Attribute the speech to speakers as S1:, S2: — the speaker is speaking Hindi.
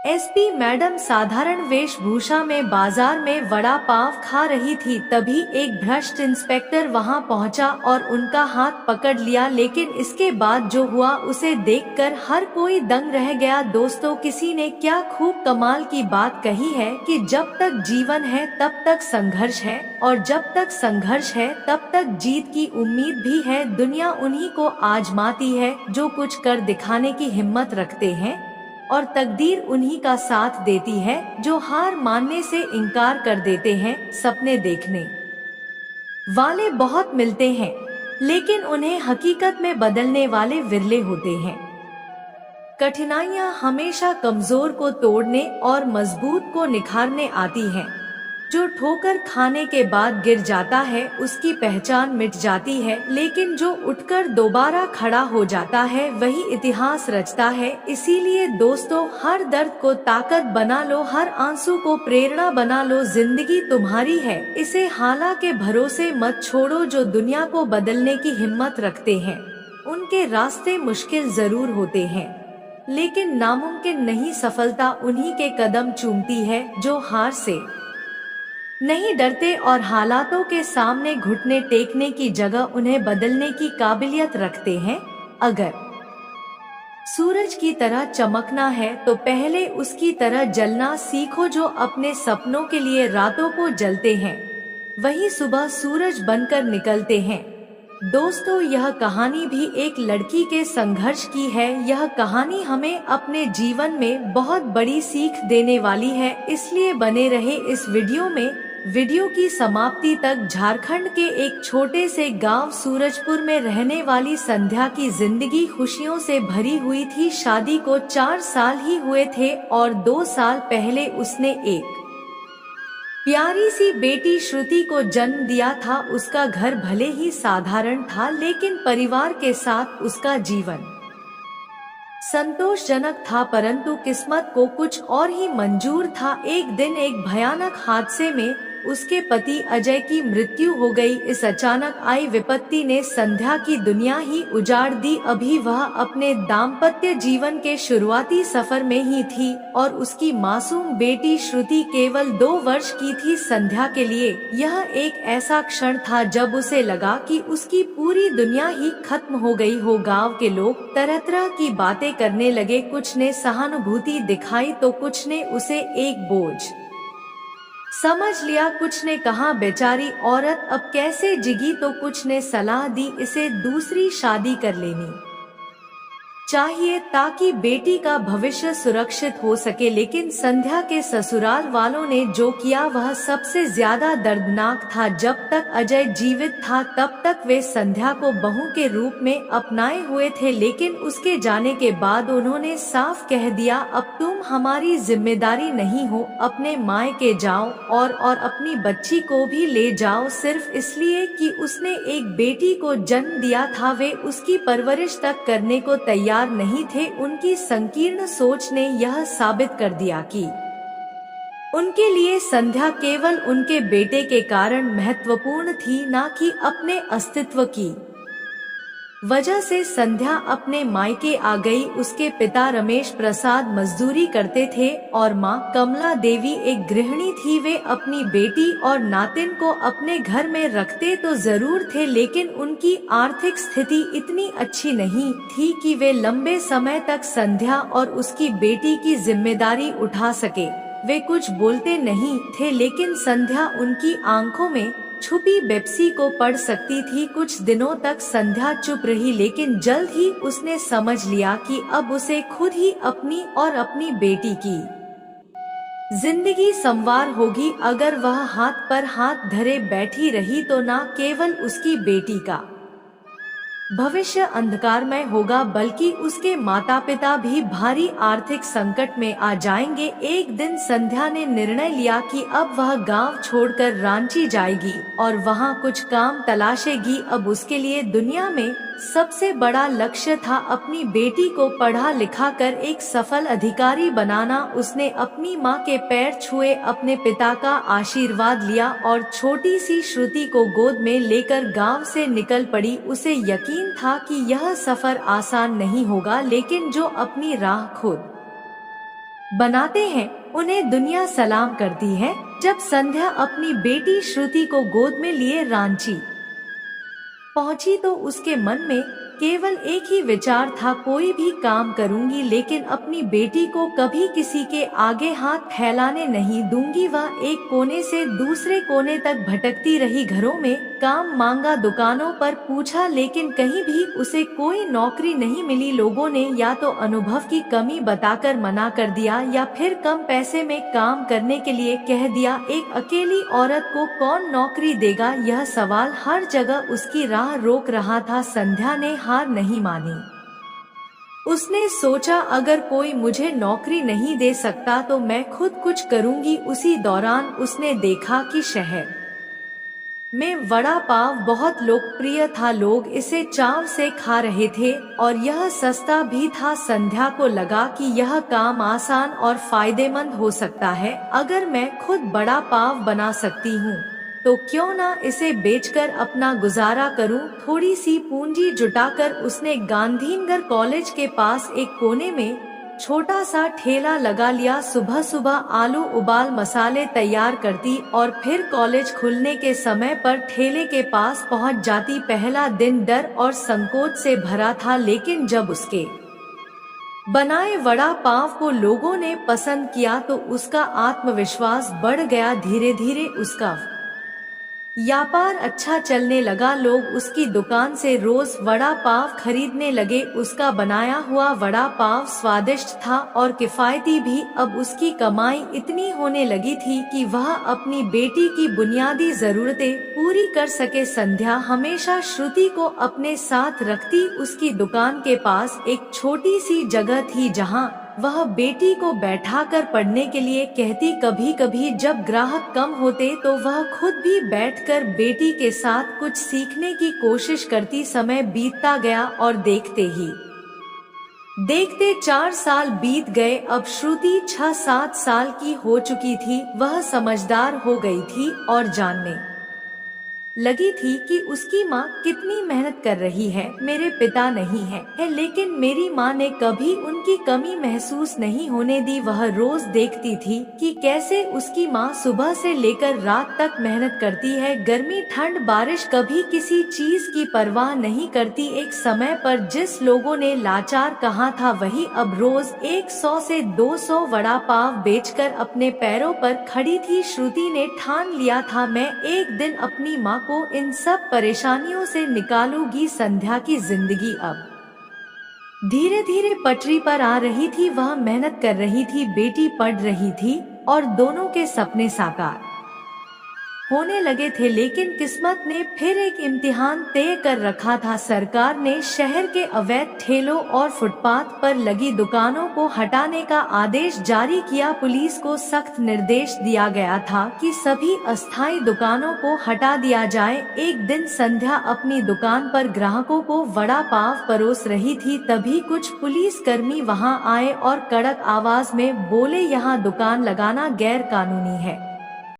S1: एसपी मैडम साधारण वेशभूषा में बाजार में वड़ा पाव खा रही थी। तभी एक भ्रष्ट इंस्पेक्टर वहां पहुंचा और उनका हाथ पकड़ लिया। लेकिन इसके बाद जो हुआ उसे देखकर हर कोई दंग रह गया। दोस्तों, किसी ने क्या खूब कमाल की बात कही है कि जब तक जीवन है तब तक संघर्ष है, और जब तक संघर्ष है तब तक जीत की उम्मीद भी है। दुनिया उन्हीं को आजमाती है जो कुछ कर दिखाने की हिम्मत रखते हैं, और तकदीर उन्हीं का साथ देती है जो हार मानने से इनकार कर देते हैं। सपने देखने वाले बहुत मिलते हैं, लेकिन उन्हें हकीकत में बदलने वाले विरले होते हैं। कठिनाइयां हमेशा कमजोर को तोड़ने और मजबूत को निखारने आती हैं। जो ठोकर खाने के बाद गिर जाता है उसकी पहचान मिट जाती है, लेकिन जो उठकर दोबारा खड़ा हो जाता है वही इतिहास रचता है। इसीलिए दोस्तों, हर दर्द को ताकत बना लो, हर आंसू को प्रेरणा बना लो। जिंदगी तुम्हारी है, इसे हाला के भरोसे मत छोड़ो। जो दुनिया को बदलने की हिम्मत रखते हैं उनके रास्ते मुश्किल जरूर होते हैं, लेकिन नामुमकिन नहीं। सफलता उन्हीं के कदम चूमती है जो हार से नहीं डरते और हालातों के सामने घुटने टेकने की जगह उन्हें बदलने की काबिलियत रखते हैं। अगर सूरज की तरह चमकना है तो पहले उसकी तरह जलना सीखो। जो अपने सपनों के लिए रातों को जलते हैं वही सुबह सूरज बनकर निकलते हैं। दोस्तों, यह कहानी भी एक लड़की के संघर्ष की है। यह कहानी हमें अपने जीवन में बहुत बड़ी सीख देने वाली है, इसलिए बने रहे इस वीडियो में। वीडियो की समाप्ति तक झारखंड के एक छोटे से गांव सूरजपुर में रहने वाली संध्या की जिंदगी खुशियों से भरी हुई थी। शादी को 4 साल ही हुए थे और 2 साल पहले उसने एक प्यारी सी बेटी श्रुति को जन्म दिया था। उसका घर भले ही साधारण था, लेकिन परिवार के साथ उसका जीवन संतोषजनक था। परंतु किस्मत को कुछ और ही मंजूर था। एक दिन एक भयानक हादसे में उसके पति अजय की मृत्यु हो गई। इस अचानक आई विपत्ति ने संध्या की दुनिया ही उजाड़ दी। अभी वह अपने दाम्पत्य जीवन के शुरुआती सफर में ही थी और उसकी मासूम बेटी श्रुति केवल 2 वर्ष की थी। संध्या के लिए यह एक ऐसा क्षण था जब उसे लगा कि उसकी पूरी दुनिया ही खत्म हो गई हो। गांव के लोग तरह तरह की बातें करने लगे। कुछ ने सहानुभूति दिखाई तो कुछ ने उसे एक बोझ समझ लिया। कुछ ने कहा बेचारी औरत अब कैसे जिगी, तो कुछ ने सलाह दी इसे दूसरी शादी कर लेनी चाहिए ताकि बेटी का भविष्य सुरक्षित हो सके। लेकिन संध्या के ससुराल वालों ने जो किया वह सबसे ज्यादा दर्दनाक था। जब तक अजय जीवित था तब तक वे संध्या को बहू के रूप में अपनाए हुए थे, लेकिन उसके जाने के बाद उन्होंने साफ कह दिया अब तुम हमारी जिम्मेदारी नहीं हो, अपने मायके जाओ और अपनी बच्ची को भी ले जाओ। सिर्फ इसलिए कि उसने एक बेटी को जन्म दिया था वे उसकी परवरिश तक करने को तैयार नहीं थे। उनकी संकीर्ण सोच ने यह साबित कर दिया कि उनके लिए संध्या केवल उनके बेटे के कारण महत्वपूर्ण थी, न कि अपने अस्तित्व की वजह से। संध्या अपने मायके आ गई। उसके पिता रमेश प्रसाद मजदूरी करते थे और मां कमला देवी एक गृहिणी थी। वे अपनी बेटी और नातिन को अपने घर में रखते तो जरूर थे, लेकिन उनकी आर्थिक स्थिति इतनी अच्छी नहीं थी कि वे लंबे समय तक संध्या और उसकी बेटी की जिम्मेदारी उठा सके। वे कुछ बोलते नहीं थे, लेकिन संध्या उनकी आंखों में छुपी बेपसी को पढ़ सकती थी। कुछ दिनों तक संध्या चुप रही, लेकिन जल्द ही उसने समझ लिया कि अब उसे खुद ही अपनी और अपनी बेटी की जिंदगी संवार होगी। अगर वह हाथ पर हाथ धरे बैठी रही तो न केवल उसकी बेटी का भविष्य अंधकारमय होगा, बल्कि उसके माता पिता भी भारी आर्थिक संकट में आ जाएंगे। एक दिन संध्या ने निर्णय लिया कि अब वह गांव छोड़कर रांची जाएगी और वहां कुछ काम तलाशेगी। अब उसके लिए दुनिया में सबसे बड़ा लक्ष्य था अपनी बेटी को पढ़ा लिखा कर एक सफल अधिकारी बनाना। उसने अपनी मां के पैर छुए, अपने पिता का आशीर्वाद लिया और छोटी सी श्रुति को गोद में लेकर गांव से निकल पड़ी। उसे यकीन था कि यह सफर आसान नहीं होगा, लेकिन जो अपनी राह खुद बनाते हैं, उन्हें दुनिया सलाम करती है। जब संध्या अपनी बेटी श्रुति को गोद में लिए रांची पहुंची तो उसके मन में केवल एक ही विचार था, कोई भी काम करूंगी लेकिन अपनी बेटी को कभी किसी के आगे हाथ फैलाने नहीं दूंगी। वह एक कोने से दूसरे कोने तक भटकती रही, घरों में काम मांगा, दुकानों पर पूछा, लेकिन कहीं भी उसे कोई नौकरी नहीं मिली। लोगों ने या तो अनुभव की कमी बताकर मना कर दिया या फिर कम पैसे में काम करने के लिए कह दिया। एक अकेली औरत को कौन नौकरी देगा, यह सवाल हर जगह उसकी राह रोक रहा था। संध्या ने हार नहीं मानी। उसने सोचा, अगर कोई मुझे नौकरी नहीं दे सकता तो मैं खुद कुछ करूंगी। उसी दौरान उसने देखा कि शहर में वड़ा पाव बहुत लोकप्रिय था, लोग इसे चाव से खा रहे थे और यह सस्ता भी था। संध्या को लगा कि यह काम आसान और फायदेमंद हो सकता है। अगर मैं खुद बड़ा पाव बना सकती हूँ तो क्यों ना इसे बेचकर अपना गुजारा करूं। थोड़ी सी पूंजी जुटाकर उसने गांधीनगर कॉलेज के पास एक कोने में छोटा सा ठेला लगा लिया। सुबह सुबह आलू उबाल मसाले तैयार करती और फिर कॉलेज खुलने के समय पर ठेले के पास पहुंच जाती। पहला दिन डर और संकोच से भरा था, लेकिन जब उसके बनाए वड़ा पाव को लोगों ने पसंद किया तो उसका आत्मविश्वास बढ़ गया। धीरे धीरे उसका व्यापार अच्छा चलने लगा, लोग उसकी दुकान से रोज वड़ा पाव खरीदने लगे। उसका बनाया हुआ वड़ा पाव स्वादिष्ट था और किफायती भी। अब उसकी कमाई इतनी होने लगी थी कि वह अपनी बेटी की बुनियादी जरूरतें पूरी कर सके। संध्या हमेशा श्रुति को अपने साथ रखती। उसकी दुकान के पास एक छोटी सी जगह थी जहां वह बेटी को बैठाकर पढ़ने के लिए कहती। कभी कभी जब ग्राहक कम होते तो वह खुद भी बैठकर बेटी के साथ कुछ सीखने की कोशिश करती। समय बीतता गया और देखते ही देखते 4 साल बीत गए। अब श्रुति 6-7 साल की हो चुकी थी। वह समझदार हो गई थी और जानने लगी थी कि उसकी माँ कितनी मेहनत कर रही है। मेरे पिता नहीं है, लेकिन मेरी माँ ने कभी उनकी कमी महसूस नहीं होने दी। वह रोज देखती थी कि कैसे उसकी माँ सुबह से लेकर रात तक मेहनत करती है, गर्मी ठंड बारिश, कभी किसी चीज की परवाह नहीं करती। एक समय पर जिस लोगों ने लाचार कहा था वही अब रोज 100 से 200 वड़ा पाव बेचकर अपने पैरों पर खड़ी थी। श्रुति ने ठान लिया था, मैं एक दिन अपनी माँ को इन सब परेशानियों से निकालूंगी। संध्या की जिंदगी अब धीरे धीरे पटरी पर आ रही थी। वह मेहनत कर रही थी, बेटी पढ़ रही थी और दोनों के सपने साकार होने लगे थे। लेकिन किस्मत ने फिर एक इम्तिहान तय कर रखा था। सरकार ने शहर के अवैध ठेलों और फुटपाथ पर लगी दुकानों को हटाने का आदेश जारी किया। पुलिस को सख्त निर्देश दिया गया था कि सभी अस्थायी दुकानों को हटा दिया जाए। एक दिन संध्या अपनी दुकान पर ग्राहकों को वड़ा पाव परोस रही थी, तभी कुछ पुलिसकर्मी वहां आए और कड़क आवाज में बोले, यहाँ दुकान लगाना गैर कानूनी है।